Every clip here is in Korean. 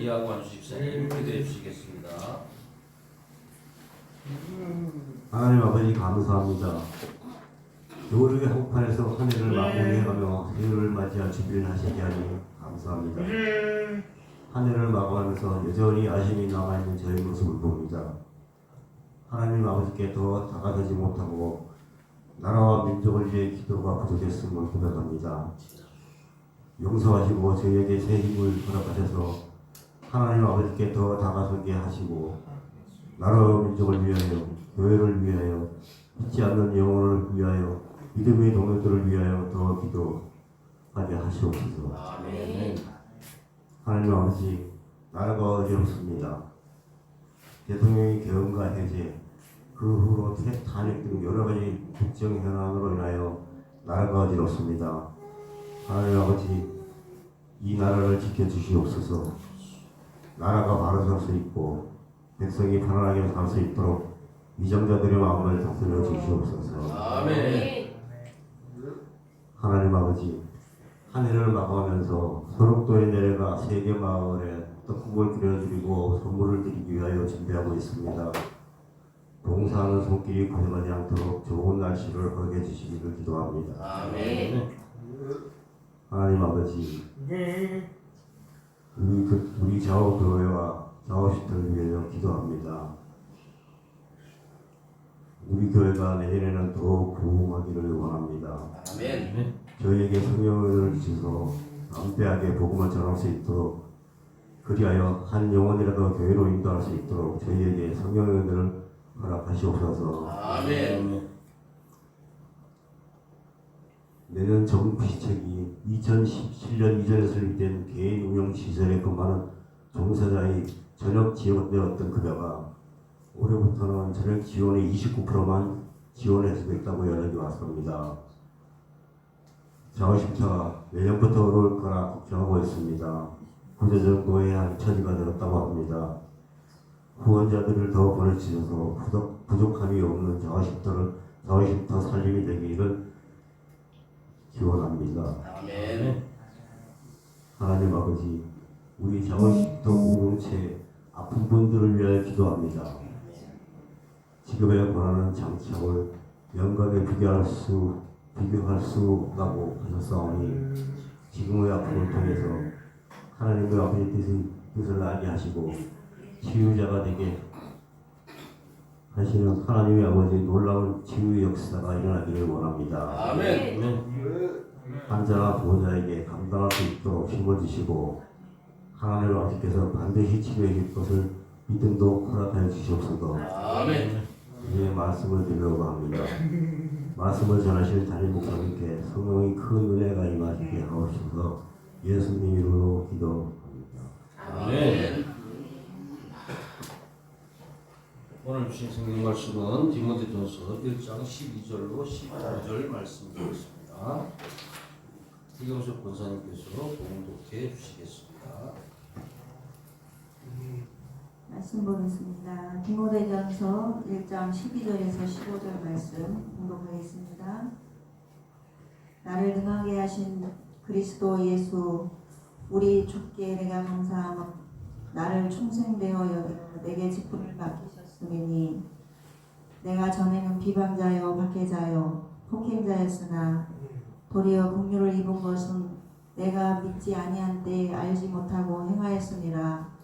예리하고 안주십사님 기도해 주시겠습니다. 하나님 아버지 감사합니다. 겨울의 한복판에서 한 해를 마무리해가며 새해를 맞이할 준비를 하시게 하니 감사합니다. 한 해를 마감하면서 여전히 아쉬움이 남아있는 저의 모습을 봅니다. 하나님 아버지께 더 다가서지 못하고 나라와 민족을 위해 기도가 부족했음을 고백합니다. 용서하시고 저희에게 새 힘을 허락하셔서 하나님 아버지께 더 다가서게 하시고 나라와 민족을 위하여 교회를 위하여 잊지 않는 영혼을 위하여 믿음의 동료들을 위하여 더 기도하게 하시옵소서. 아멘. 하나님 아버지 나라가 어렵습니다. 대통령의 개헌과 해제 그 후로 탄핵 등 여러 가지 국정 현안으로 인하여 나라가 어지럽습니다. 하나님 아버지 이 나라를 지켜주시옵소서. 나라가 바로 설 수 있고 백성이 편안하게 살 수 있도록 위정자들의 마음을 다스려 주시옵소서. 아멘. 하나님 아버지 한 해를 마감하면서 소록도에 내려가 세계 마을에 떡국을 끓여드리고 선물을 드리기 위하여 준비하고 있습니다. 봉사하는 손길이 고생하지 않도록 좋은 날씨를 허락해 주시기를 기도합니다. 아멘. 하나님 아버지 우리 좌우교회와 좌우시들을 위해서 기도합니다. 우리 교회가 내년에는 더욱 부흥하기를 원합니다. 아멘. 저희에게 성령을 주셔서 담대하게 복음을 전할 수 있도록 그리하여 한 영혼이라도 교회로 인도할 수 있도록 저희에게 성령을 허락하시옵소서. 아멘. 내년 정부시책이 2017년 이전에 설립된 개인 운영 시설에 근무하는 종사자의 전역 지원되었던 급여가 올해부터는 전역 지원의 29%만 지원해서 됐다고 연락이 왔습니다. 자원심사가 내년부터 오를 거라 걱정하고 있습니다. 구조적 노예한 처지가 되었다고 합니다. 후원자들을 더 보내주셔서 부족함이 없는 자원심터 살림이 되기를 기원합니다. 아멘. 하나님 아버지, 우리 자원심터 공동체 아픈 분들을 위하여 기도합니다. 지금의 고난은 장차올 영광에 비교할 수라고 하셨사오니 지금의 아픔을 통해서 하나님의 아버지 뜻을 알게 하시고 치유자가 되게 하시는 하나님의 아버지 놀라운 치유 역사가 일어나기를 원합니다. 아멘. 환자나 보호자에게 감당할 수 있도록 힘을 주시고 하나님 아버지께서 반드시 치료해 줄 것을 믿음도 허락하여 주시옵소서. 아멘. 이제 말씀을 드리려고 합니다. 말씀을 전하실 담임 목사님께 성령의 큰 은혜가 임하시게 하옵소서. 예수님 이름으로 기도합니다. 아멘. 오늘 주신 성경 말씀은 디모데전서 1장 12절로 15절 말씀드리겠습니다. 이경수 권사님께서 봉독해 주시겠습니다. 말씀 보겠습니다. 디모데전서 1장 12절에서 15절 말씀 공독하겠습니다. 나를 능하게 하신 그리스도 예수 우리 주께 내가 감사하며 나를 충성되어 여겨 내게 직분을 맡기셨으니 내가 전에는 비방자여 박해자여 폭행자였으나 도리어 긍휼을 입은 것은 내가 믿지 아니한 때에 알지 못하고 행하였으니라.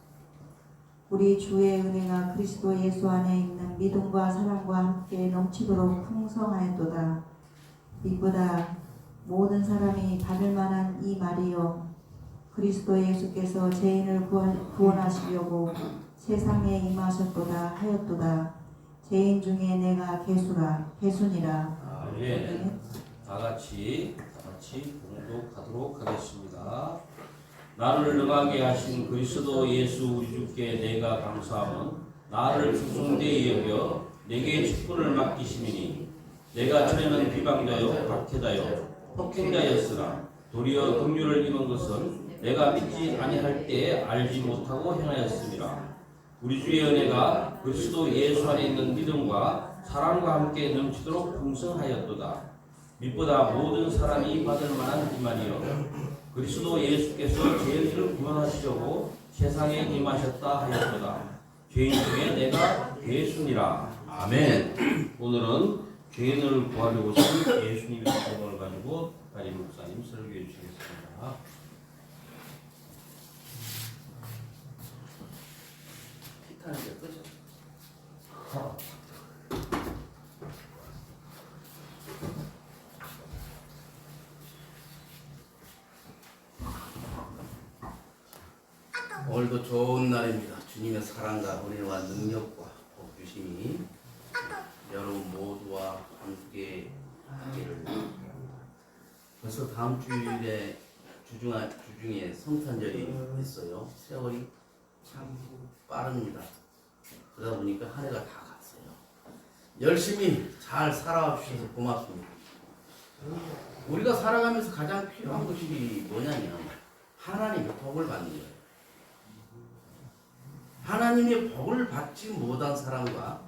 우리 주의 은혜가 그리스도 예수 안에 있는 믿음과 사랑과 함께 넘치도록 풍성하였도다. 이보다 모든 사람이 받을 만한 이 말이요 그리스도 예수께서 죄인을 구원하시려고 세상에 임하셨도다 하였도다. 죄인 중에 내가 개수니라. 아멘. 다 같이 봉독하도록 하겠습니다. 나를 능하게 하신 그리스도 예수 우리 주께 내가 감사함은 나를 충성되이 여겨 내게 직분을 맡기심이니 내가 전에는 비방자요 박해자요 폭행자였으나 도리어 긍휼을 입은 것은 내가 믿지 아니할 때에 알지 못하고 행하였음이라. 우리 주의 은혜가 그리스도 예수 안에 있는 믿음과 사랑과 함께 넘치도록 풍성하였도다. 믿보다 모든 사람이 받을 만한 이만이요 그리스도 예수께서 죄인을 구원하시려고 세상에 임하셨다 하였도다. 죄인 중에 내가 예수니라. 아멘. 오늘은 죄인을 구하려 오신 예수님의 사건을 가지고 다림 목사님 설교해 주시겠습니다. 피타는 게 끄죠. 오늘도 좋은 날입니다. 주님의 사랑과 은혜와 능력과 복주심이 여러분 모두와 함께 하기를. 벌써 다음 주일에 주중에 성탄절이 있어요. 세월이 참 빠릅니다. 그러다 보니까 한 해가 다 갔어요. 열심히 잘 살아주셔서 고맙습니다. 우리가 살아가면서 가장 필요한 것이 뭐냐면 하나님의 복을 받는 거예요. 하나님의 복을 받지 못한 사람과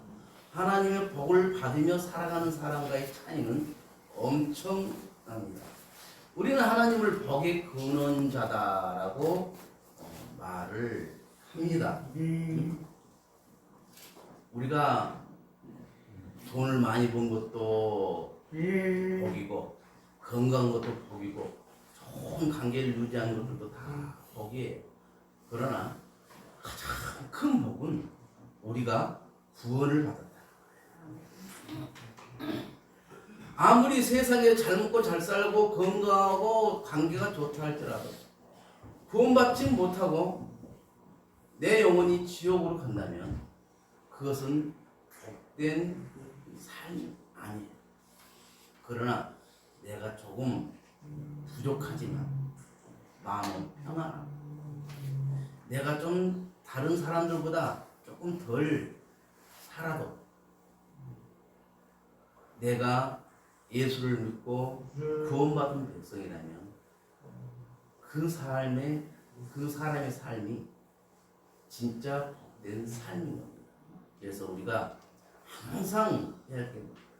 하나님의 복을 받으며 살아가는 사람과의 차이는 엄청납니다. 우리는 하나님을 복의 근원자다라고 말을 합니다. 우리가 돈을 많이 번 것도 복이고 건강한 것도 복이고 좋은 관계를 유지하는 것들도 다 복이에요. 그러나 가장 큰 복은 우리가 구원을 받았다. 아무리 세상에 잘 먹고 잘 살고 건강하고 관계가 좋다 할지라도 구원받지 못하고 내 영혼이 지옥으로 간다면 그것은 복된 삶이 아니에요. 그러나 내가 조금 부족하지만 마음은 평안하고 내가 좀 다른 사람들보다 조금 덜 살아도 내가 예수를 믿고 구원받은 백성이라면 그 사람의 삶이 진짜 복된 삶인 겁니다. 그래서 우리가 항상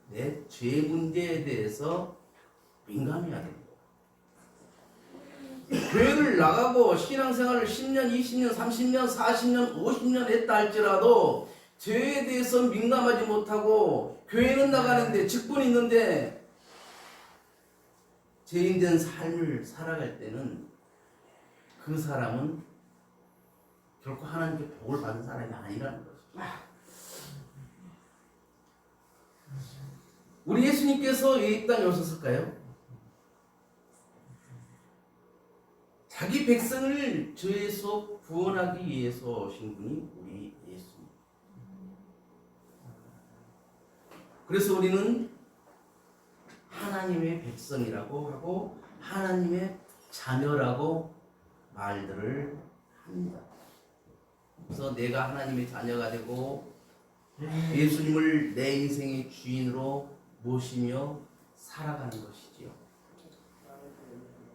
내 죄 문제에 대해서 민감해야 됩니다. 교회를 나가고 신앙생활을 10년, 20년, 30년, 40년, 50년 했다 할지라도 죄에 대해서 민감하지 못하고 교회는 나가는데 직분이 있는데 죄인된 삶을 살아갈 때는 그 사람은 결코 하나님께 복을 받은 사람이 아니라는 것이죠. 우리 예수님께서 왜 이 땅에 오셨을까요? 자기 백성을 죄에서 구원하기 위해서 오신 분이 우리 예수님. 그래서 우리는 하나님의 백성이라고 하고 하나님의 자녀라고 말들을 합니다. 그래서 내가 하나님의 자녀가 되고 예수님을 내 인생의 주인으로 모시며 살아가는 것이지요.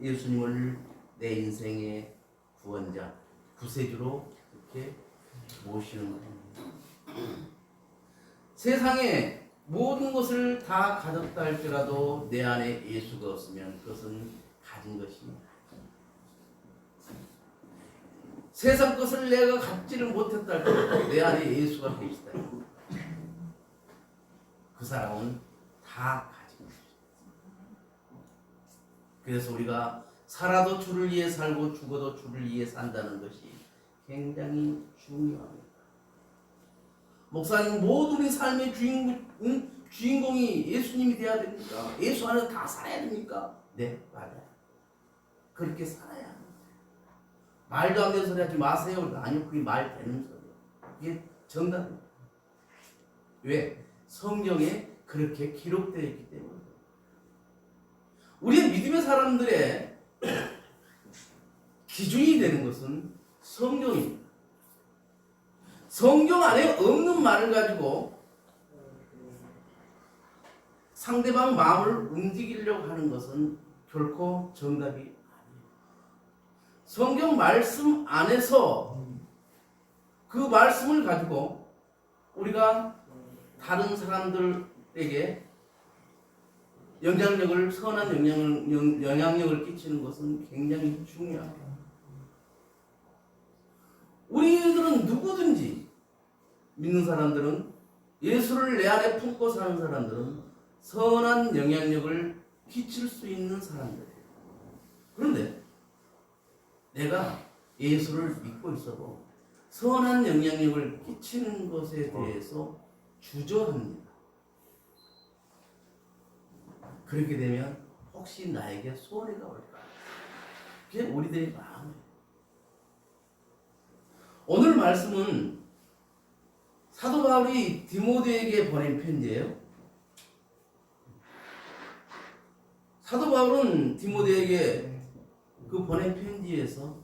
예수님을 내 인생의 구원자, 구세주로 이렇게 모시는 겁니다. 세상에 모든 것을 다 가졌다 할지라도 내 안에 예수가 없으면 그것은 가진 것입니다. 세상 것을 내가 갖지를 못했다 할지라도 내 안에 예수가 계시다. 그 사람은 다 가진 것입니다. 그래서 우리가 살아도 주를 위해 살고 죽어도 주를 위해 산다는 것이 굉장히 중요합니다. 목사님, 모든 우리 삶의 주인공이 예수님이 되어야 됩니까? 예수 안에서 다 살아야 됩니까? 네, 맞아요. 그렇게 살아야 합니다. 말도 안 되는 소리 하지 마세요. 아니요, 그게 말 되는 소리예요. 그게 정답입니다. 왜? 성경에 그렇게 기록되어 있기 때문에. 우리 믿음의 사람들의 기준이 되는 것은 성경입니다. 성경 안에 없는 말을 가지고 상대방 마음을 움직이려고 하는 것은 결코 정답이 아니에요. 성경 말씀 안에서 그 말씀을 가지고 우리가 다른 사람들에게 선한 영향력을 끼치는 것은 굉장히 중요합니다. 믿는 사람들은, 예수를 내 안에 품고 사는 사람들은 선한 영향력을 끼칠 수 있는 사람들이에요. 그런데 내가 예수를 믿고 있어도 선한 영향력을 끼치는 것에 대해서 주저합니다. 그렇게 되면 혹시 나에게 손해가 올까? 그게 우리들의 마음이에요. 오늘 말씀은 사도 바울이 디모데에게 보낸 편지예요. 사도 바울은 디모데에게 그 보낸 편지에서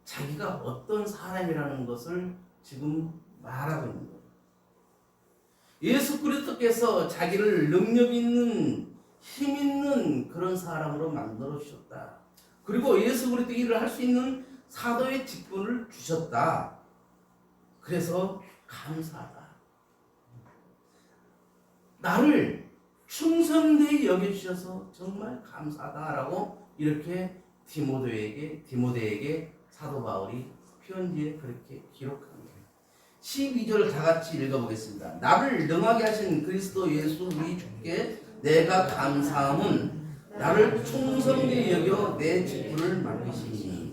자기가 어떤 사람이라는 것을 지금 말하고 있는 거예요. 예수 그리스도께서 자기를 능력 있는, 힘 있는 그런 사람으로 만들어 주셨다. 그리고 예수 그리스도 일을 할 수 있는 사도의 직분을 주셨다. 그래서 감사하다. 나를 충성되이 여겨주셔서 정말 감사하다라고 이렇게 디모데에게 사도 바울이 편지에 그렇게 기록합니다. 12절 다 같이 읽어보겠습니다. 나를 능하게 하신 그리스도 예수 우리 주께 내가 감사함은 나를 충성되이 여겨 내 직분을 맡기시니.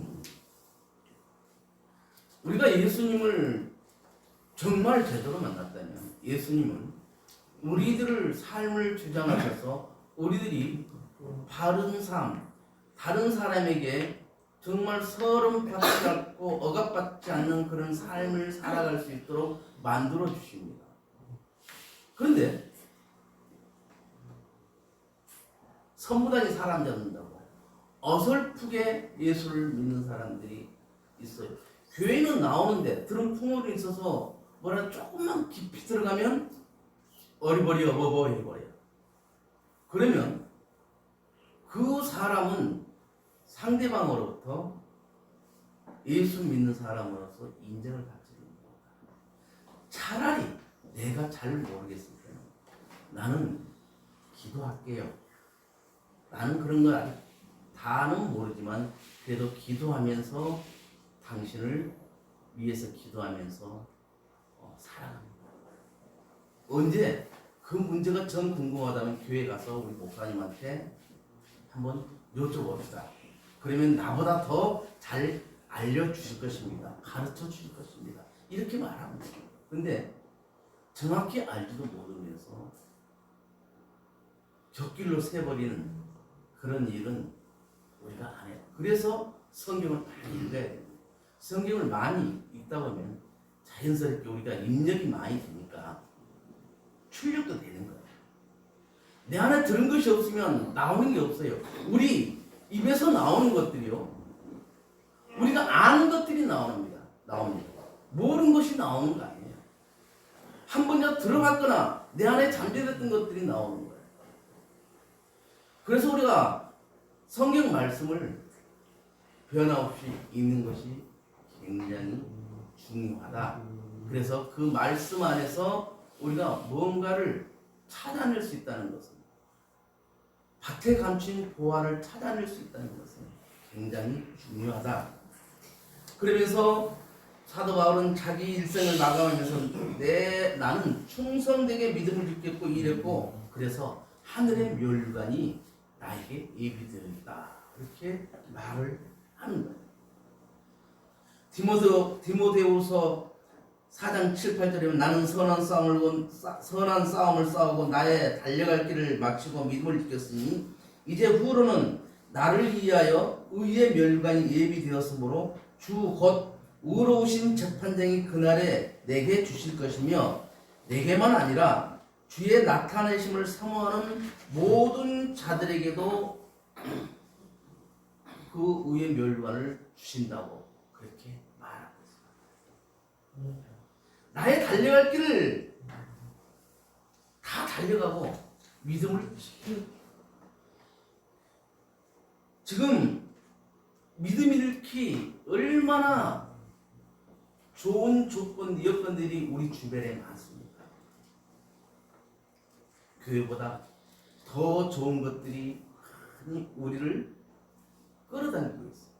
우리가 예수님을 정말 제대로 만났다면 예수님은 우리들을 삶을 주장하셔서 우리들이 바른 삶, 다른 사람에게 정말 서름받지 않고 억압받지 않는 그런 삶을 살아갈 수 있도록 만들어 주십니다. 그런데 선무단이 사람 잡는다고 어설프게 예수를 믿는 사람들이 있어요. 교회는 나오는데 들은 풍월이 있어서 뭐라 조금만 깊이 들어가면 어리버리 어버버 해버려요. 그러면 그 사람은 상대방으로부터 예수 믿는 사람으로서 인정을 받지 못한다. 차라리 내가 잘 모르겠을 때는 나는 기도할게요. 나는 그런 거 다는 모르지만 그래도 기도하면서 당신을 위해서 기도하면서 살아갑니다. 언제 그 문제가 정 궁금하다면 교회 가서 우리 목사님한테 한번 여쭤봅시다. 그러면 나보다 더 잘 알려주실 것입니다. 가르쳐 주실 것입니다. 이렇게 말합니다. 근데 정확히 알지도 모르면서 곁길로 새버리는 그런 일은 우리가 안 해요. 그래서 성경을 많이 읽어야 됩니다. 성경을 많이 읽다 보면 자연스럽게 우리가 입력이 많이 되니까 출력도 되는 거예요. 내 안에 들은 것이 없으면 나오는 게 없어요. 우리 입에서 나오는 것들이요. 우리가 아는 것들이 나옵니다. 모르는 것이 나오는 거 아니에요. 한 번 들어갔거나 내 안에 잠재됐던 것들이 나오는 거예요. 그래서 우리가 성경 말씀을 변함없이 읽는 것이 굉장히 중요하다. 그래서 그 말씀 안에서 우리가 뭔가를 찾아낼 수 있다는 것은, 밭에 감춘 보화를 찾아낼 수 있다는 것은 굉장히 중요하다. 그러면서 사도 바울은 자기 일생을 마감하면서 나는 충성되게 믿음을 지켰고 일했고 그래서 하늘의 멸관이 나에게 예비되어 있다. 이렇게 말을 하는 거예요. 디모데후서 4장 7, 8절에 보면 나는 선한 싸움을 싸우고 나의 달려갈 길을 마치고 믿음을 지켰으니 이제 후로는 나를 위하여 의의 멸관이 예비되었으므로 주 곧 의로우신 재판장이 그날에 내게 주실 것이며 내게만 아니라 주의 나타내심을 사모하는 모든 자들에게도 그 의의 멸관을 주신다고 그렇게 말하고 있습니다. 나의 달려갈 길을 다 달려가고 믿음을 지키는, 지금 믿음 잃기 얼마나 좋은 여건들이 우리 주변에 많습니까? 교회보다 더 좋은 것들이 많이 우리를 끌어다니고 있어요.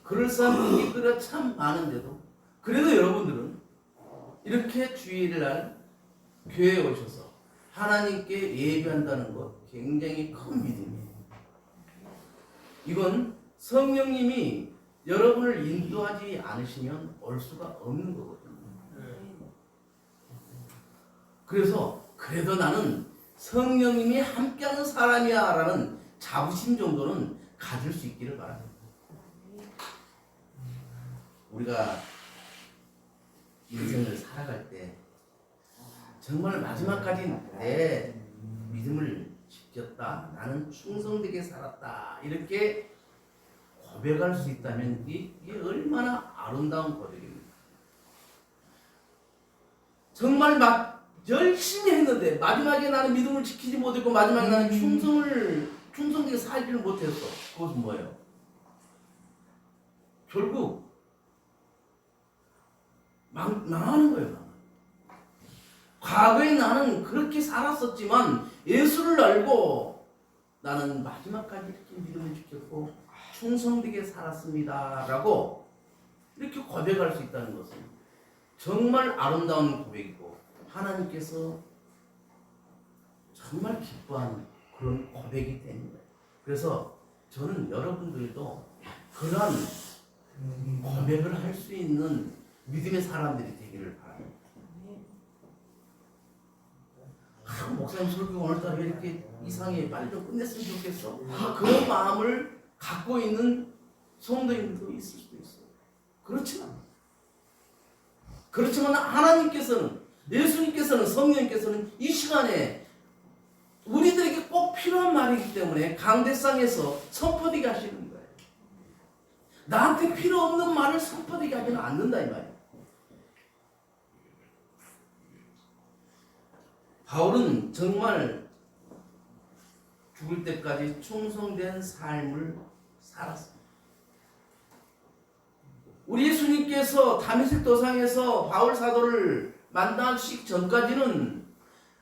그럴싸한 분위기가 참 많은데도 그래도 여러분들은 이렇게 주일날 날 교회에 오셔서 하나님께 예배한다는 것 굉장히 큰 믿음이에요. 이건 성령님이 여러분을 인도하지 않으시면 올 수가 없는 거거든요. 그래서 그래도 나는 성령님이 함께하는 사람이야 라는 자부심 정도는 가질 수 있기를 바랍니다. 우리가 인생을 살아갈 때 정말 마지막까지 내 믿음을 지켰다, 나는 충성되게 살았다, 이렇게 고백할 수 있다면 이게 얼마나 아름다운 고백입니까? 정말 열심히 했는데 마지막에 나는 믿음을 지키지 못했고 마지막에 나는 충성되게 살지를 못했어. 그것은 뭐예요? 결국 망하는 거예요. 과거에 나는 그렇게 살았었지만 예수를 알고 나는 마지막까지 이렇게 믿음을 지켰고 충성되게 살았습니다 라고 이렇게 고백할 수 있다는 것은 정말 아름다운 고백이고 하나님께서 정말 기뻐하는 그런 고백이 되는 거예요. 그래서 저는 여러분들도 그런 고백을 할 수 있는 믿음의 사람들이 되기를 바랍니다. 목사님 설교 오늘따라 왜 이렇게 이상해, 빨리 좀 끝냈으면 좋겠어, 그런 마음을 갖고 있는 성도님도 있을 수도 있어요. 그렇지만 하나님께서는, 예수님께서는, 성령님께서는 이 시간에 우리들에게 꼭 필요한 말이기 때문에 강대상에서 선포되게 하시는 거예요. 나한테 필요 없는 말을 선포되게 하지는 않는다 이 말이에요. 바울은 정말 죽을 때까지 충성된 삶을 살았습니다. 우리 예수님께서 다메섹 도상에서 바울 사도를 만나기 전까지는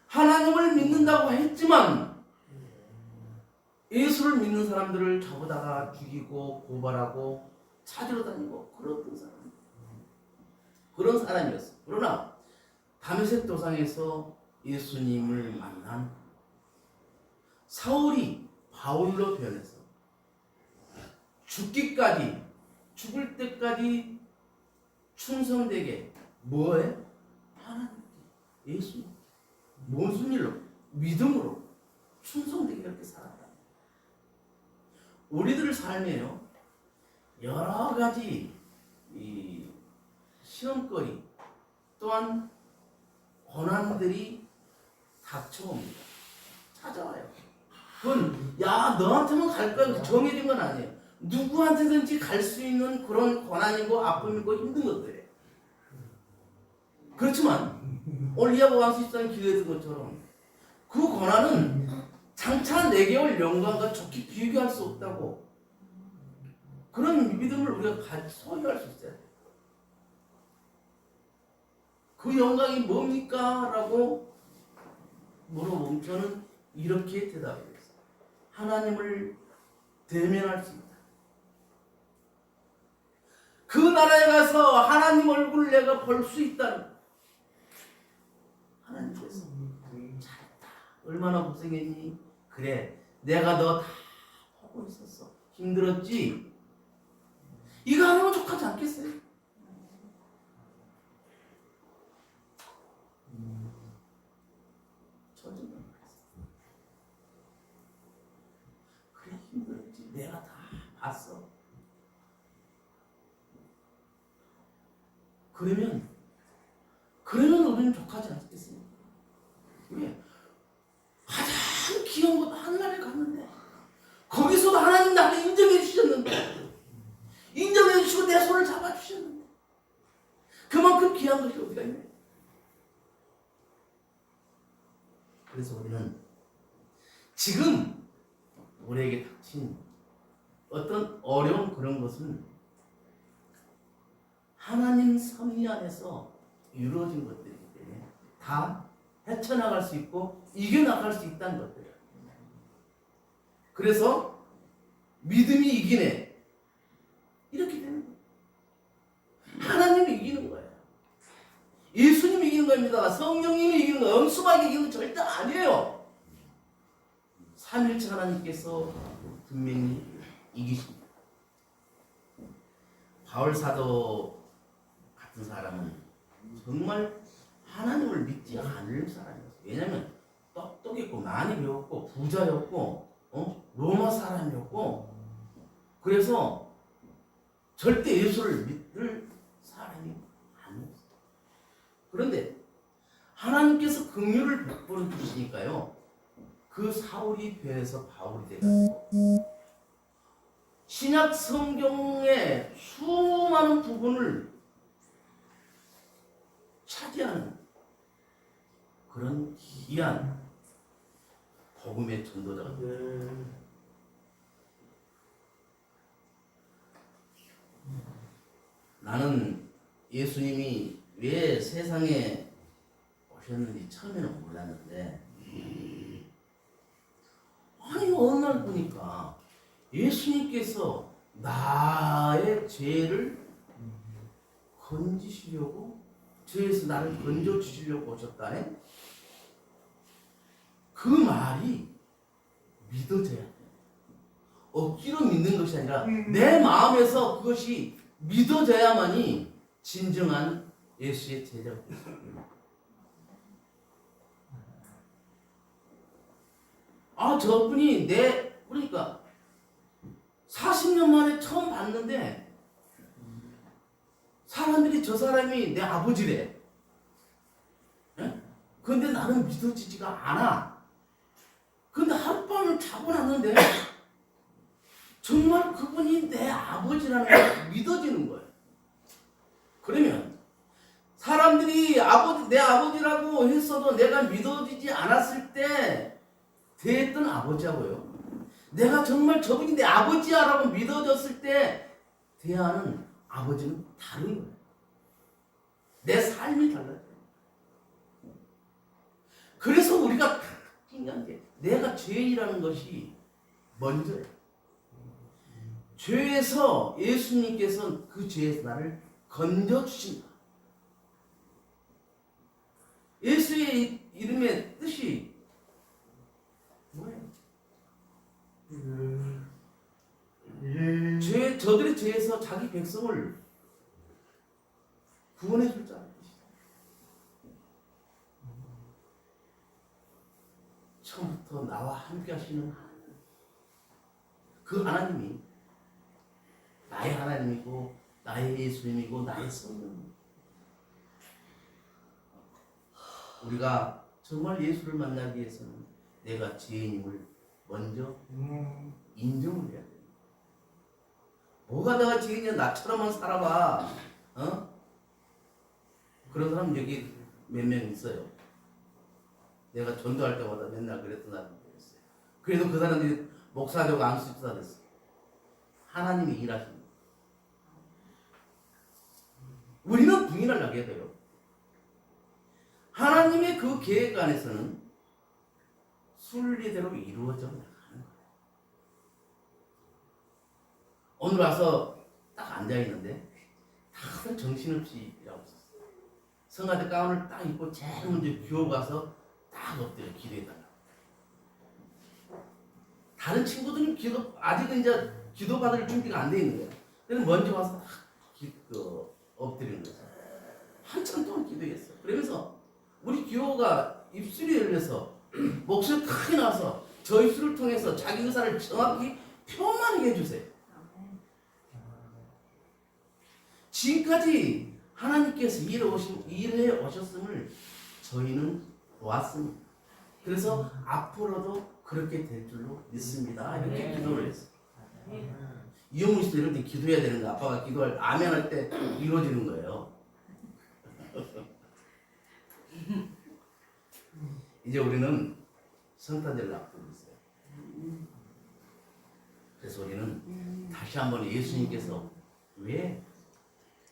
하나님을 믿는다고 했지만 예수를 믿는 사람들을 잡아다가 죽이고 고발하고 찾으러 다니고 그런 사람이었어요. 그러나 다메섹 도상에서 예수님을 만난 사울이 바울로 변해서 죽을 때까지 충성되게 뭐해? 하나님께, 예수님, 무슨 일로? 믿음으로 충성되게 이렇게 살았다. 우리들 삶에요 여러 가지 이 시험거리 또한 고난들이 닥쳐옵니다. 찾아와요. 그건 너한테만 갈 거야 정해진 건 아니에요. 누구한테든지 갈 수 있는 그런 고난이고 아픔이고 힘든 것들이에요. 그렇지만 오늘 이하고 왕수 집사님 기도했던 것처럼 그 고난은 장차 내게 올 영광과 좋게 비교할 수 없다고, 그런 믿음을 우리가 소유할 수 있어야 돼요. 그 영광이 뭡니까? 라고 물어보면 저는 이렇게 대답했어요. 하나님을 대면할 수 있다. 그 나라에 가서 하나님 얼굴을 내가 볼 수 있다는 거예요. 하나님께서 잘했다, 얼마나 고생했니? 그래, 내가 너 다 보고 있었어. 힘들었지? 이거 하나면 족하지 않겠어요? 그래, 힘들었지? 내가 다 봤어. 그러면 우리는 족하지 않겠습니까? 왜? 가장 귀한 곳 하늘나라에 갔는데 거기서도 하나님 나를 인정해 주셨는데, 인정해 주시고 내 손을 잡아 주셨는데 그만큼 귀한 것이 어디가 있네. 그래서 우리는 지금 우리에게 닥친 어떤 어려운 그런 것은 하나님 섭리 안에서 이루어진 것들이기 때문에 다 헤쳐나갈 수 있고 이겨나갈 수 있다는 것들이에요. 그래서 믿음이 이기네, 이렇게 되는 거예요. 하나님이 이기는 거예요. 예수님이 이기다가 성령님이 이기는 거, 엄수박이 이기는 거 절대 아니에요. 삼일체 하나님께서 분명히 이기십니다. 바울 사도 같은 사람은 정말 하나님을 믿지 않을 사람이었어요. 왜냐하면 똑똑했고 많이 배웠고 부자였고 로마 사람이었고, 그래서 절대 예수를 믿을 사람이 아니었어요. 그런데 하나님께서 긍휼을 베풀어 주시니까요, 그 사울이 변해서 바울이 되었어요. 신약 성경의 수많은 부분을 차지하는 그런 귀한 복음의 전도자가 됩니다. 나는 예수님이 왜 세상에 오셨는지 처음에는 몰랐는데, 아니 어느 날 보니까 예수님께서 나의 죄를 건지시려고, 죄에서 나를 건져주시려고 오셨다네. 그 말이 믿어져야 돼. 억지로 믿는 것이 아니라 내 마음에서 그것이 믿어져야만이 진정한 예수의 제자가 됩니다. 아, 저분이 그러니까 40년 만에 처음 봤는데 사람들이 저 사람이 내 아버지래. 그런데 나는 믿어지지가 않아. 근데 하룻밤을 자고 났는데 정말 그분이 내 아버지라는 게 믿어지는 거예요. 그러면 사람들이 내 아버지라고 했어도 내가 믿어지지 않았을 때 대했던 아버지하고요, 내가 정말 저분이 내 아버지야라고 믿어졌을 때 대하는 아버지는 다른 거예요. 내 삶이 달라요. 그래서 우리가 중요한 게, 내가 죄인이라는 것이 먼저예요. 죄에서 예수님께서 그 죄에서 나를 건져주신다. 예수의 이름의 뜻이 뭐예요? 저들의 죄에서 자기 백성을 구원해 줄 자라는 뜻이다. 처음부터 나와 함께 하시는 그 하나님이 나의 하나님이고 나의 예수님이고 나의 성령입니다. 우리가 정말 예수를 만나기 위해서는 내가 죄인임을 먼저 인정을 해야 됩니다. 뭐가 내가 죄인이야, 나처럼만 살아봐. 그런 사람 여기 몇 명 있어요. 내가 전도할 때마다 맨날 그랬던 사람들이 있어요. 그래도 그 사람들이 목사 되고 안수집사 됐어요. 하나님이 일하십니다. 우리는 부인을 하게 돼요. 하나님의 그 계획 안에서는 순리대로 이루어져 나가는 거예요. 오늘 와서 딱 앉아있는데 다들 정신없이 일하고 있었어요. 성가대 가운을 딱 입고 제일 먼저 교회 가서 딱 엎드려 기도해달라고. 다른 친구들은 아직은 이제 기도 받을 준비가 안 돼 있는 거예요. 그래서 먼저 와서 딱 엎드리는 거죠. 한참 동안 기도했어요. 그러면서 우리 기호가 입술이 열려서 목소리 크게 나와서 저 입술을 통해서 자기 의사를 정확히 표현하게 해주세요. 지금까지 하나님께서 일해 오셨음을 저희는 보았습니다. 그래서 앞으로도 그렇게 될 줄로 믿습니다. 이렇게 기도를 했어요. 이용훈 씨도 이럴 때 기도해야 되는 거, 아빠가 기도할 아멘 할 때 이루어지는 거예요. 이제 우리는 성탄절을 앞두고 있어요. 그래서 우리는 다시 한번 예수님께서 왜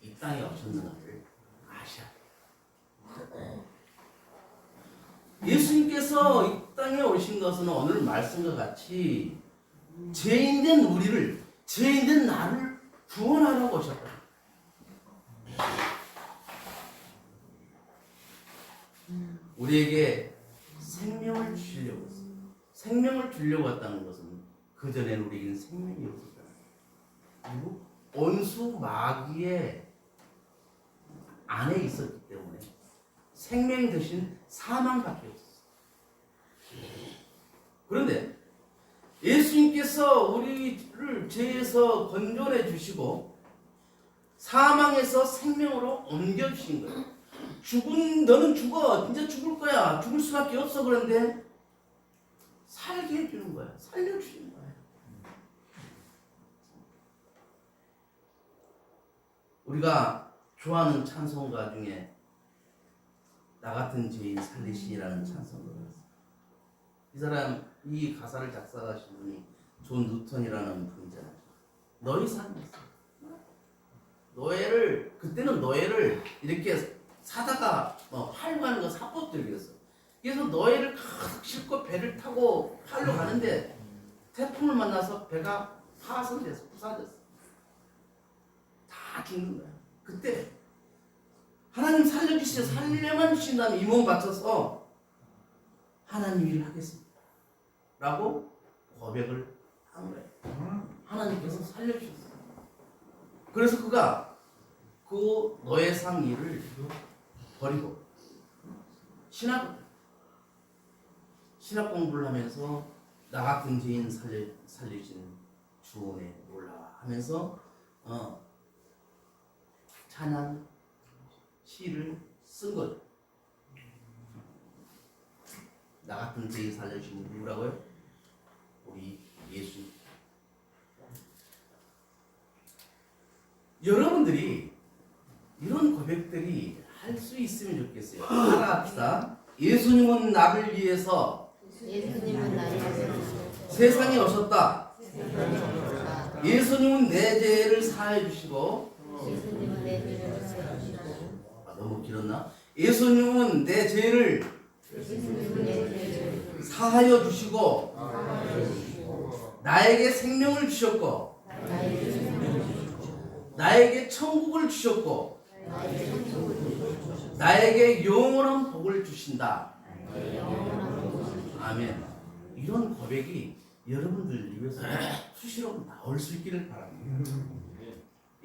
이 땅에 오셨는가를 아셔야 돼요. 예수님께서 이 땅에 오신 것은 오늘 말씀과 같이 죄인된 우리를, 죄인된 나를 구원하려고 오셨다. 우리에게 생명을 주시려고 했어요. 생명을 주려고 했다는 것은 그전에는 우리에게는 생명이 없었다. 그리고 원수 마귀의 안에 있었기 때문에 생명 대신 사망밖에 없었어요. 그런데 예수님께서 우리를 죄에서 건져내 주시고 사망에서 생명으로 옮겨주신 거예요. 너는 죽어. 진짜 죽을 거야. 죽을 수밖에 없어. 그런데 살게 해주는 거야. 살려주시는 거야. 우리가 좋아하는 찬송가 중에 나 같은 죄인 살리시라는 찬송가가 있어요. 이 사람, 이 가사를 작사하신 분이 존 누턴이라는 분이잖아요. 너희 삶이었어. 그때는 노예를 이렇게 사다가 팔고 하는 거 사법들이었어. 그래서 노예를 가득 싣고 배를 타고 팔러 가는데 태풍을 만나서 배가 파손돼서 부사졌어. 다 죽는 거야. 그때 하나님 살려주시죠. 살려만 주신다면 이 몸 바쳐서 하나님 일을 하겠습니다 라고 고백을 한 거예요. 하나님께서 살려주셨어요. 그래서 그가 그 노예상 일을 버리고 신학 공부를 하면서 나 같은 죄인 살리시는 주원에 올라와 하면서 찬양 시를 쓴 거죠. 나 같은 죄인 살려주시는 누구라고요? 우리 예수. 여러분들이 이런 고백들이 할 수 있으면 좋겠어요. 따라합시다. 예수님은 나를 위해서 세상에 오셨다. 예수님은 내 죄를 사해 주시고 너무 길었나? 예수님은 내 죄를 사하여 주시고 나에게 생명을 주셨고 나에게 천국을 주셨고 나에게 영원한 복을 주신다. 아멘. 이런 고백이 여러분들 입에서 수시로 나올 수 있기를 바랍니다.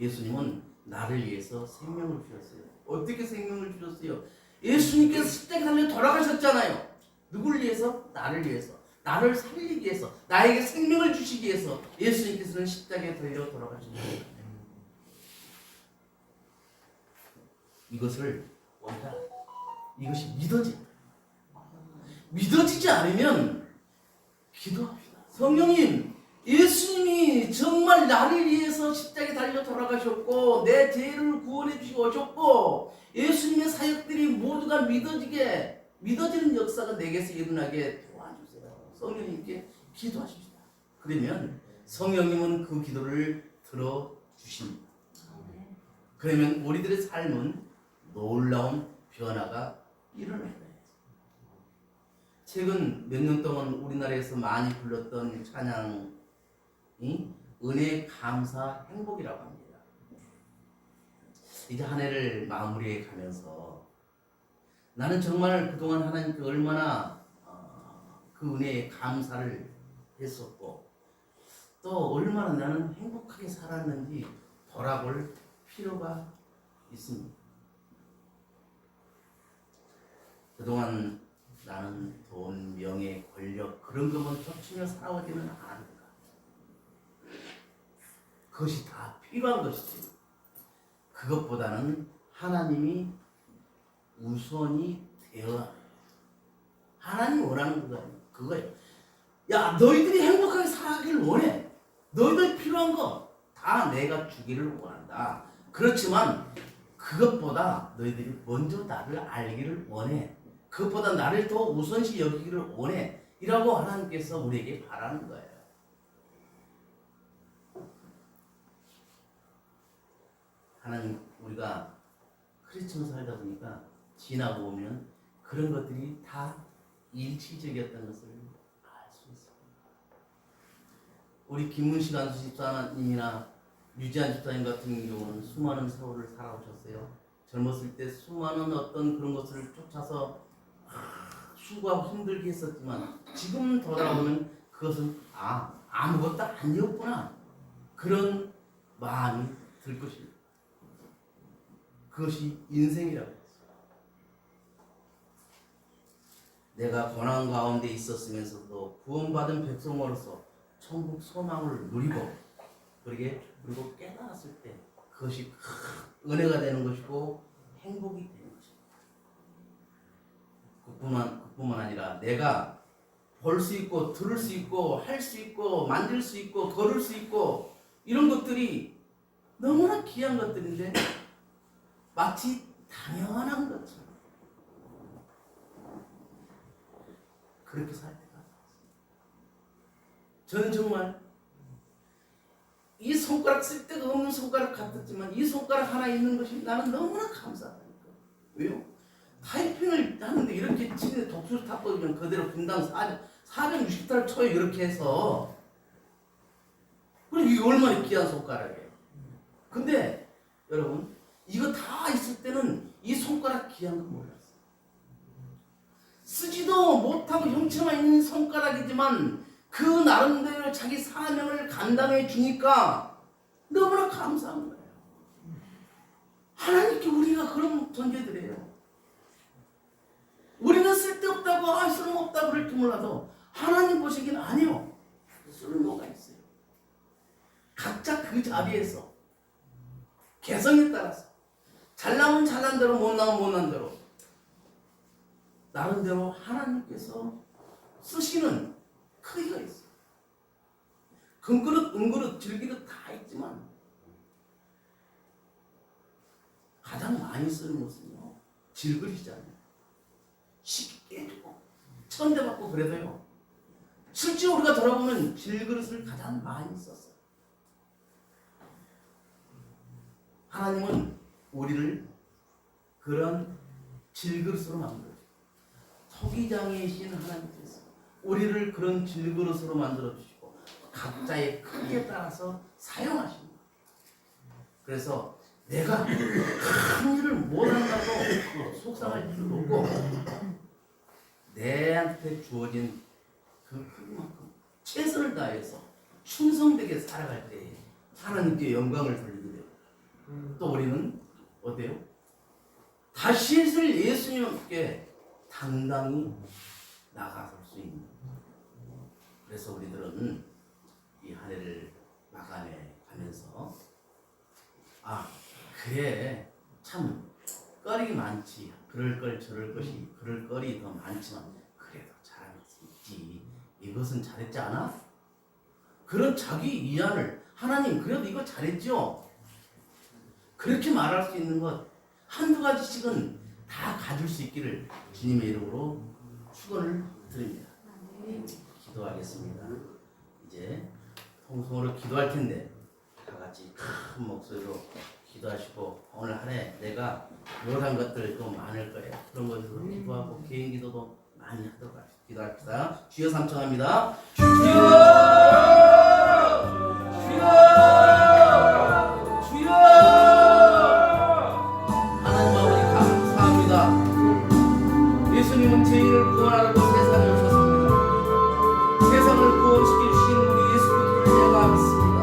예수님은 나를 위해서 생명을 주셨어요. 어떻게 생명을 주셨어요? 예수님께서 십자가에 달려 돌아가셨잖아요. 누굴 위해서? 나를 위해서. 나를 살리기 위해서. 나에게 생명을 주시기 위해서 예수님께서는 십자가에 달려 돌아가셨습니다. 이것을 원다. 이것이 믿어지지 않으면 기도합시다. 성령님, 예수님이 정말 나를 위해서 십자가에 달려 돌아가셨고 내 죄를 구원해 주시고 오셨고 예수님의 사역들이 모두가 믿어지는 역사가 내게서 일어나게 도와주세요. 성령님께 기도하십시다. 그러면 성령님은 그 기도를 들어주십니다. 그러면 우리들의 삶은 놀라운 변화가 일어날 거예요. 최근 몇 년 동안 우리나라에서 많이 불렀던 찬양이 은혜, 감사, 행복이라고 합니다. 이제 한 해를 마무리해 가면서 나는 정말 그동안 하나님께 얼마나 그 은혜에 감사를 했었고 또 얼마나 나는 행복하게 살았는지 돌아볼 필요가 있습니다. 그동안 나는 돈, 명예, 권력 그런 것만 쫓으며 살아오지는 않았다. 그것이 다 필요한 것이지. 그것보다는 하나님이 우선이 되어야 해요. 하나님이 원하는 그거예요. 야, 너희들이 행복하게 살아가길 원해. 너희들 필요한 거 다 내가 주기를 원한다. 그렇지만 그것보다 너희들이 먼저 나를 알기를 원해. 그것보다 나를 더 우선시 여기기를 원해. 이라고 하나님께서 우리에게 바라는 거예요. 하나님, 우리가 크리스천 살다 보니까 지나고 보면 그런 것들이 다 일치적이었던 것을 알 수 있습니다. 우리 김문식 안수 집사님이나 유지한 집사님 같은 경우는 수많은 세월을 살아오셨어요. 젊었을 때 수많은 어떤 그런 것을 쫓아서 수고하고 힘들게 했었지만 지금 돌아보면 그것은 아무것도 아니었구나 그런 마음이 들 것입니다. 그것이 인생이라고 했어요. 내가 고난 가운데 있었으면서도 구원받은 백성으로서 천국 소망을 누리고 그리고 깨달았을 때 그것이 큰 은혜가 되는 것이고 행복이 되는 것입니다. 그뿐만 아니라 내가 볼 수 있고 들을 수 있고 할 수 있고 만들 수 있고 걸을 수 있고 이런 것들이 너무나 귀한 것들인데 마치 당연한 것처럼 그렇게 살 때가 저는 정말 이 손가락 쓸 데가 없는 손가락 같았지만 이 손가락 하나 있는 것이 나는 너무나 감사하다니까. 왜요? 타이핑을 하는데 이렇게 치는데 독수리 탑법이면 그대로 분당 460달 초에 이렇게 해서 그럼 이게 얼마나 귀한 손가락이에요. 근데 여러분 이거 다 있을 때는 이 손가락 귀한 거 몰랐어요. 쓰지도 못하고 형체만 있는 손가락이지만 그 나름대로 자기 사명을 감당해 주니까 너무나 감사한 거예요. 하나님께 우리가 그런 존재들이에요. 우리는 쓸데없다고 쓸모없다고 그럴지 몰라도 하나님 보시기는 아니요. 쓸모가 있어요. 각자 그 자리에서 개성에 따라서 잘나면 잘난 대로 못나면 못난 대로 나름대로 하나님께서 쓰시는 크기가 있어요. 금그릇, 은그릇, 질그릇 다 있지만 가장 많이 쓰는 것은요 질그릇이잖아요. 쉽게 해주고 천대받고 그래도요 실제 우리가 돌아보면 질그릇을 가장 많이 썼어요. 하나님은 우리를 그런 질그릇으로 만들어요. 토기장이신 하나님께서 우리를 그런 질그릇으로 만들어주시고 각자의 크기에 따라서 사용하십니다. 그래서 내가 큰 일을 못한다고 속상할 필요도 없고 내한테 주어진 그 크기만큼 최선을 다해서 충성되게 살아갈 때 하나님께 영광을 돌리게 돼요. 또 우리는 어때요? 다시 있을 예수님께 당당히 나가설 수 있는. 그래서 우리들은 이 한 해를 마감해 가면서 그래 참 거리 많지 그럴 걸 저럴 것이 그럴 거리 더 많지만 그래도 잘할 수 있지 이것은 잘했지 않아? 그런 자기 위안을 하나님 그래도 이거 잘했죠? 그렇게 말할 수 있는 것 한두 가지씩은 다 가질 수 있기를 주님의 이름으로 축원을 드립니다. 기도하겠습니다. 이제 통성으로 기도할 텐데 다 같이 큰 목소리로 기도하시고 오늘 한 해 내가 못한 것들도 많을 거예요. 그런 것으로 기도하고 개인 기도도 많이 하도록 합시다. 기도합시다. 주여 삼청합니다. 주여! 예수님은 죄인을 구원하려고 세상에 오셨습니다. 세상을 구원시켜 주신 우리 예수 그리스도를 내가 믿습니다.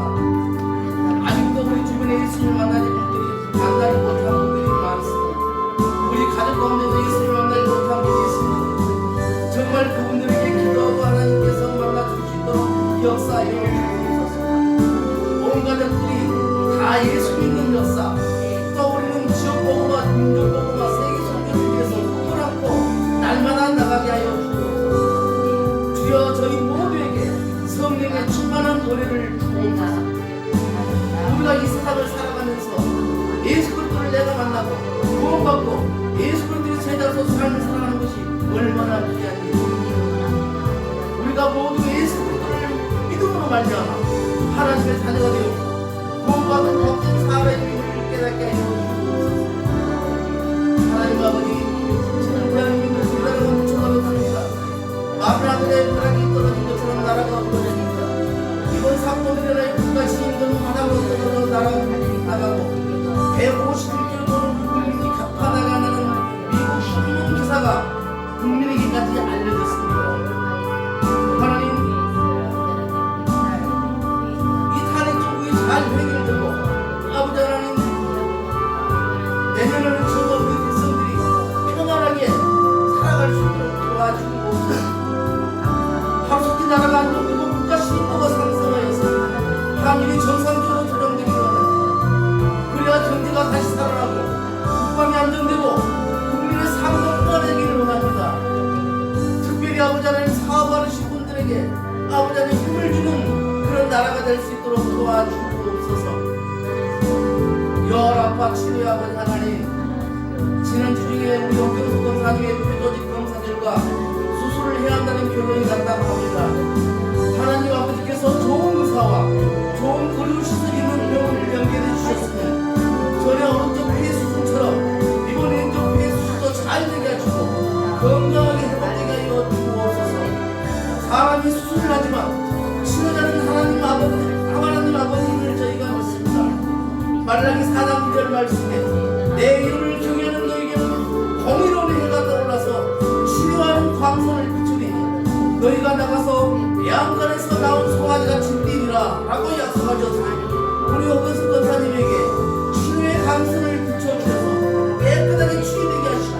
아직도 우리 주변에 예수님을 만나지 분들이 만나지 못한 분들이 많습니다. 우리 가족 가운데도 예수님을 만나지 못한 분이 있습니다. 정말 그분들에게 기도하고 하나님께서 만나줄 수 있도록 역사하여 주옵소서. 온 가족들이 다 예수 믿는 역사 또 우리는 지역 보고와 민족 보고와 세계 선교를 위해서 날마다 나가게 하여 주옵소서. 주여 저희 모두에게 성령의 충만한 노래를 주옵소서. 우리가 이 세상을 살아가면서 예수 그리스도를 내가 만나고 구원받고 예수 그리스도의 제자로서 삶을 살아가는 것이 얼마나 귀한 일입니까? 우리가 모두 예수 그리스도를 믿음으로 말미암아 하나님의 자녀가 되어 구원받은 모든 사람의 주님을 깨닫게 하여 주옵소서. 하나님 아버지 대한민국 우리나라는 초라합니다. 마음의 하늘에 벼락이 떨어진 것처럼 나라가 무너집니다. 이번 사건으로 인하여 국가 시민들은 바닥으로 떨어져 나라가 나가고 151km 도로 국민이 가파나가는 미국 신문 기사가 국민 내년을 쳐서 우리 백성들이 평안하게 살아갈 수 있도록 도와주고 하루속히 나라가 안정되고 국가 신도가 상승하여서 한일이 정상적으로 조정되기를 원합니다. 그래야 경제가 다시 살아나고 국방이 안정되고 국민의 삶도 평안하기를 원합니다. 특별히 아버지 하나님 사업하시는 분들에게 아버지 하나님 힘을 주는 그런 나라가 될 수 있도록 도와주옵소서. 열아파 치료의 아버지 하나님, 지난주 중에 우리 영경수 검사님의 폐조직 검사들과 수술을 해야 한다는 결론이 났다고 합니다. 하나님 아버지께서 좋은 의사와 좋은 의료시설이 있는 병원을 연결해 주셨으면 전에 오른쪽 폐 수술처럼 이번 왼쪽 폐 수술도 잘 되게 하시고 건강하게 회복되게 하여 주옵소서. 사람이 수술을 하지만 치료자는 하나님 아버님을 저희가 믿습니다. 말라기 4장 1절 말씀에 내 이름을 경외하는 너에게는 공의로운 해가 떠올라서 치료하는 광선을 비추리니 너희가 나가서 양간에서 나온 송아지같이 뛰리라 라고 약속하셨으니 우리 오근수 권사님에게 치료의 광선을 비춰주셔서 깨끗하게 치유되게 하시고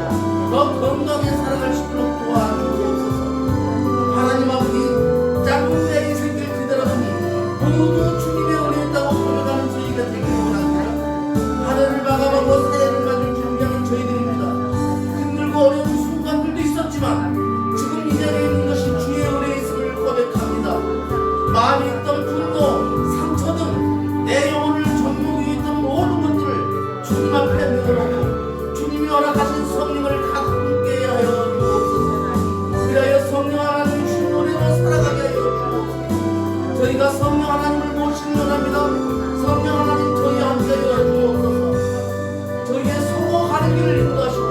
더 건강하게 살아갈 수 있도록 도와주옵소서. 하나님 아버지, 작은 자의 생길 되돌아보니 모두 주님의 은혜에 있다고 고백하는 저희가 되기를 원합니다. 하늘을 막아보고 새해를 맞을 준비하는 저희들입니다. 힘들고 어려운 순간들도 있었지만 지금 이 자리에 있는 것이 주의 은혜에 있음을 고백합니다. 마음에 있던 분노, 상처 등 내 영혼을 전무하고 있던 모든 것들을 주님 앞에 내어놓고 주님이 허락하신 성령을 가깝게 하여 주옵소서. 그리하여 성령 하나님 주신 은혜로 살아가게 하여 주옵소서. 저희가 성령 하나님을 모시기 원합니다. 성령 하나님 저희 함께 하여 주옵소서. 저희의 소고하는 길을 인도하시고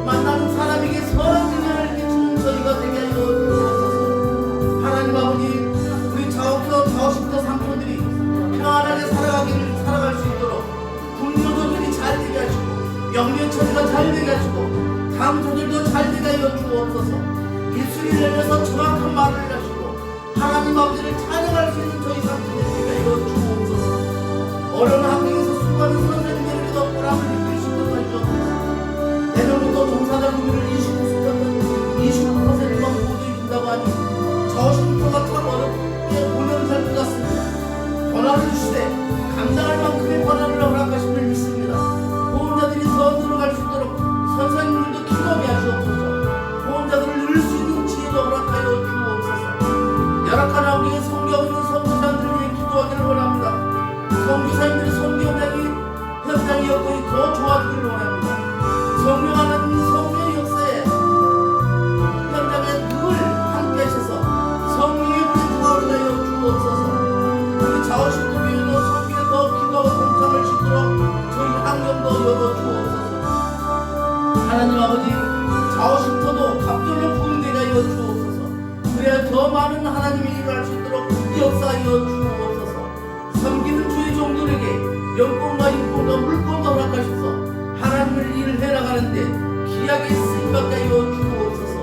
만나는 사람에게 선한 영향을 끼치는 저희가 되게 하여 주옵소서. 하나님 아버지, 우리 좌우부터 상품들이 평안하게 살아갈 수 있도록 분노 조절이 잘 되게 하시고 영면 처리가 잘 되게 하시고 당 조절도 잘 되게 하여 주옵소서. 입술이 열려서 정확한 말을 하시고 하나님 아버지를 찬양할 수 있는 저희 상품들이 되게 하여 주옵소서. 어려운 환경에서 수고하는 선생님들에게도 보람을 느낄 수 있도록 하시옵소서. 내년부터 종사자 금융을 29%만 모두 준다고 하니 저신표가 참 어렵게 보면 살 것 같습니다. 권한을 주시되 감당할 만큼의 권한을 허락하심을 믿습니다. 보험자들이 더 늘어갈 수 있도록 선생님들도 기도하게 하시옵소서. 보험자들을 누릴 수 있는 지혜도 허락하여 주옵소서. 열악한 환경에 섬기고 있는 선교사님들을 위해 기도하기를 원합니다. 선교사님들의 선교 현장의 여건이 더 좋아지기를 원합니다. 성령 하나님 성령의 역사에 현장에 늘 함께 하셔서 성령의 불이 타오르게 하여 주옵소서. 우리 자원식구교회도 성교에 더 기도하고 동참할 수 있도록 저희 환경도 열어주옵소서. 하나님 아버지, 자원식터도 갑절로 부흥되게 하여 주옵소서. 그래야 더 많은 하나님의 일을 할 수 있도록 역사하여 주옵소서. 섬기는 주의 종들에게 영권과 인권과 물권도 허락하셔서 하나님을 일을 해나가는데 귀하게 쓰임받게 하여 주옵소서.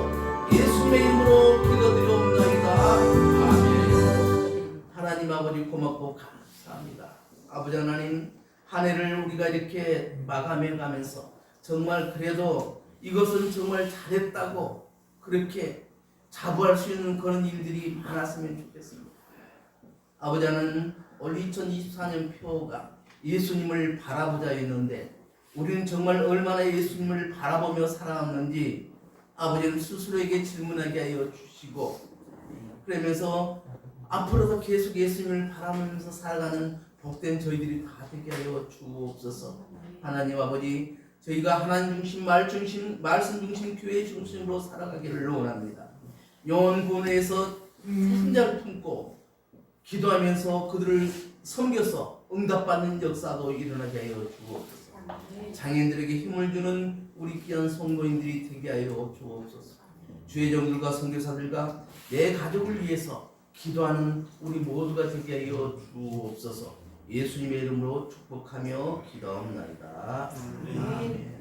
예수님의 이름으로 기도드리옵나이다. 아멘. 하나님 아버지 고맙고 감사합니다. 아버지 하나님, 한 해를 우리가 이렇게 마감해 가면서 정말 그래도 이것은 정말 잘했다고 그렇게 자부할 수 있는 그런 일들이 많았으면 좋겠습니다. 아버지 하나님, 올 2024년 표가 예수님을 바라보자였는데 우리는 정말 얼마나 예수님을 바라보며 살아왔는지 아버지는 스스로에게 질문하게 하여 주시고, 그러면서 앞으로도 계속 예수님을 바라보면서 살아가는 복된 저희들이 다 되게 하여 주옵소서. 하나님 아버지, 저희가 하나님 중심, 말씀 중심, 교회 중심으로 살아가기를 원합니다. 영혼 구원에서 힘자를 품고 기도하면서 그들을 섬겨서 응답받는 역사도 일어나게 하여 주옵소서. 장애인들에게 힘을 주는 우리 귀한 성도인들이 되게 하여 주옵소서. 주의 종들과 선교사들과 내 가족을 위해서 기도하는 우리 모두가 되게 하여 주옵소서. 예수님의 이름으로 축복하며 기도합니다. 아멘.